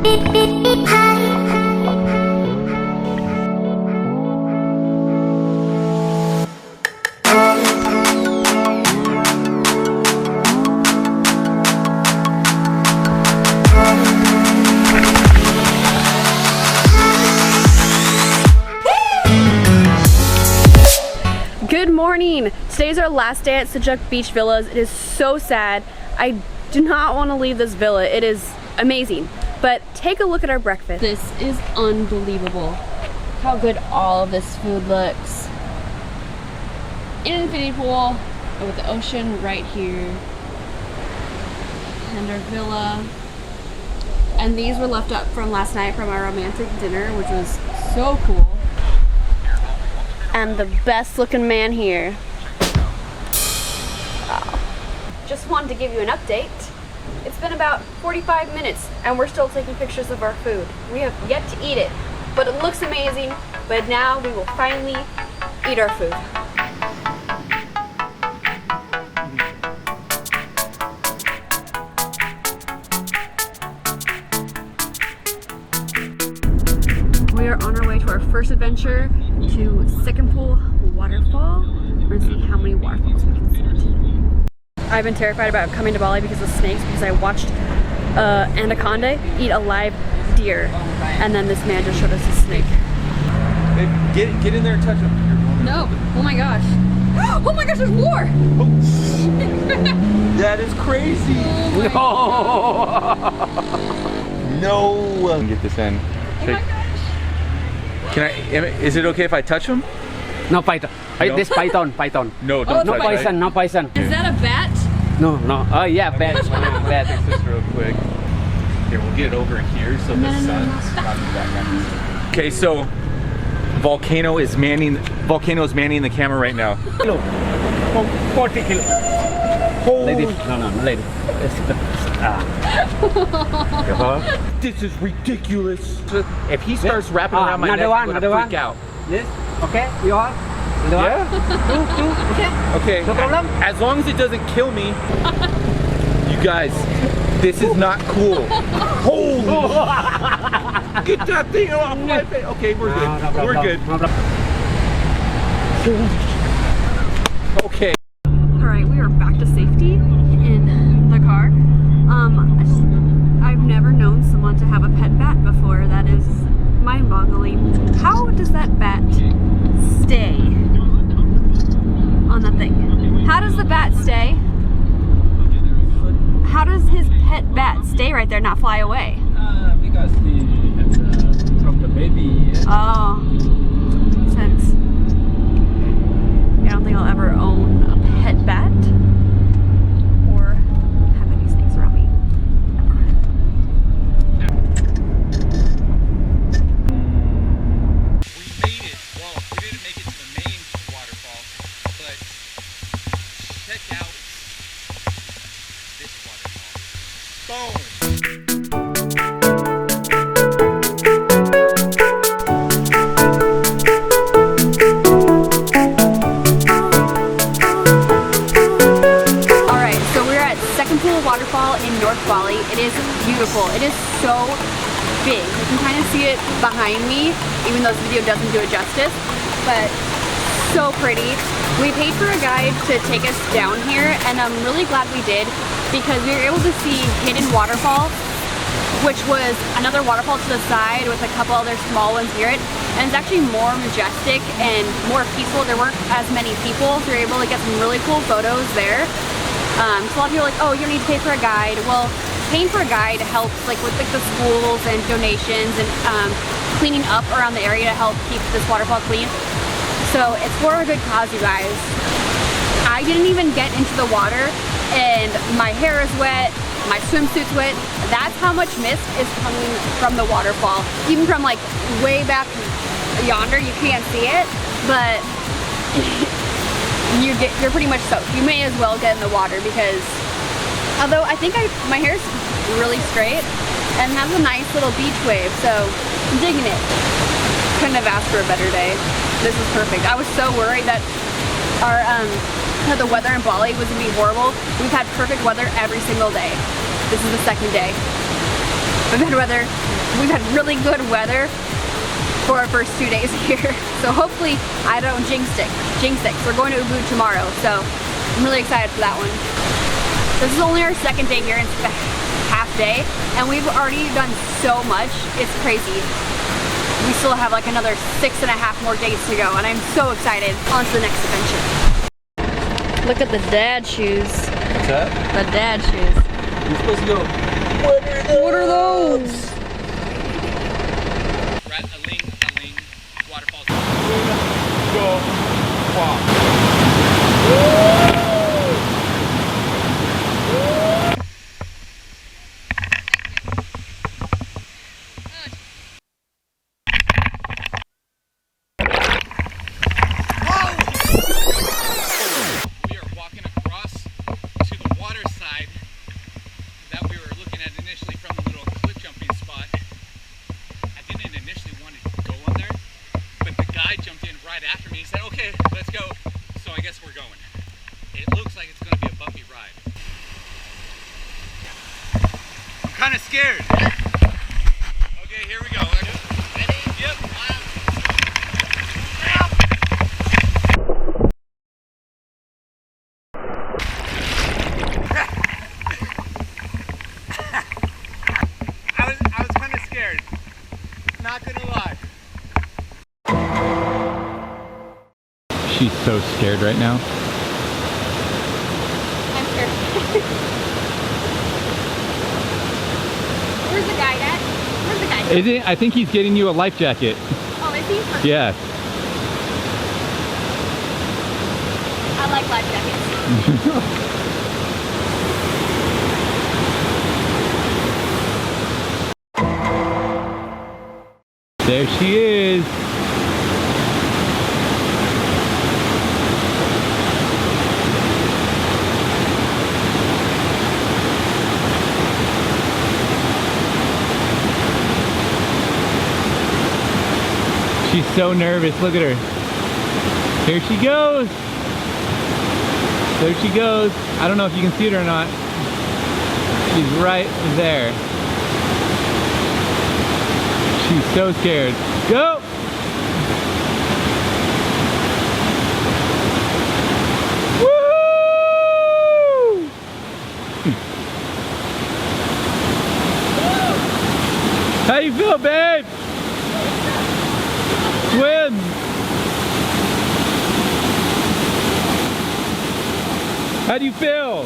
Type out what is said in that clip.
Good morning! Today's our last day at Sejuk Beach Villas. It is so sad. I do not want to leave this villa. It is amazing. But take a look at our breakfast. This is unbelievable. How good all of this food looks. An infinity pool with the ocean right here. And our villa. And these were left up from last night from our romantic dinner, which was so cool. And the best looking man here. Wow. Just wanted to give you an update. It's been about 45 minutes and we're still taking pictures of our food. We have yet to eat it, but it looks amazing. But now we will finally eat our food. We are on our way to our first adventure to Second Pool Waterfall. We're gonna see how many waterfalls we can see. I've been terrified about coming to Bali because of snakes, because I watched anaconda eat a live deer, and then this man just showed us a snake. Hey, get in there and touch him. No. Oh my gosh. Oh my gosh, there's more! Oh. That is crazy. Oh no. No. Get this in. Oh my gosh. Can I? Is it okay if I touch him? No python. No? This python. No, don't No touch poison. it. No poison. Is that a bat? No. Oh yeah, bad. Fix Bad. this real quick. Here, we'll get it over here so the sun's not in the background. Okay, so Volcano is manning the camera right now. 40 kilos. Lady. No, lady. This is ridiculous. If he starts wrapping around my neck, I'm gonna freak out. Yes. Okay. You are. Yeah. Two. Okay. Okay. No problem. As long as it doesn't kill me. You guys, this is not cool. Holy! Get that thing off my face. Okay, we're good. No problem. We're good. No problem. Okay. Alright, we are back to safety in the car. I've never known someone to have a pet bat before. That is mind-boggling. How does that bat stay on that thing? How does the bat stay? How does his pet bat stay right there, not fly away? Because from the baby. Oh, since I don't think I'll ever own a pet bat or have any snakes around me. We made it. Well, we didn't make it to the main waterfall, but check out this waterfall. Boom! Waterfall in North Bali. It is beautiful. It is so big. You can kind of see it behind me, even though this video doesn't do it justice, but so pretty. We paid for a guide to take us down here, and I'm really glad we did, because we were able to see Hidden Waterfall, which was another waterfall to the side with a couple other small ones near it, and it's actually more majestic and more peaceful. There weren't as many people, so we were able to get some really cool photos there. So a lot of people are like, oh, you don't need to pay for a guide. Well, paying for a guide helps like with like the schools and donations and cleaning up around the area to help keep this waterfall clean. So it's for a good cause, you guys. I didn't even get into the water and my hair is wet, my swimsuit's wet. That's how much mist is coming from the waterfall. Even from like way back yonder, you can't see it, but you're pretty much soaked. You may as well get in the water because, although I think my hair's really straight and has a nice little beach wave, so I'm digging it. Couldn't have asked for a better day. This is perfect. I was so worried that that the weather in Bali was gonna be horrible. We've had perfect weather every single day. This is the second day. We've had really good weather for our first 2 days here. So hopefully I don't jinx it. We're going to Ubud tomorrow, so I'm really excited for that one. This is only our second day here, and it's the half day, and we've already done so much. It's crazy. We still have like another 6.5 more days to go, and I'm so excited. On to the next adventure. Look at the dad shoes. What's that? The dad shoes. You're supposed to go, What are those? Aling Waterfalls. Go walk. We are walking across to the water side that we were looking at initially from the little cliff jumping spot. I didn't initially want to go on there, but the guy jumped in right after me. He said, okay, let's go. So I guess we're going. It looks like it's going to be a bumpy ride. I'm kind of scared. Okay, here we go. Ready? Yep. I was kind of scared. Not gonna lie. She's so scared right now. I'm scared. Where's the guy at? Where's the guy? Is it? I think he's getting you a life jacket. Oh, is he? Yeah. I like life jackets. There she is. She's so nervous. Look at her. Here she goes. There she goes. I don't know if you can see it or not. She's right there. She's so scared. Go! Woo! How you feel, babe? Swim! How do you feel?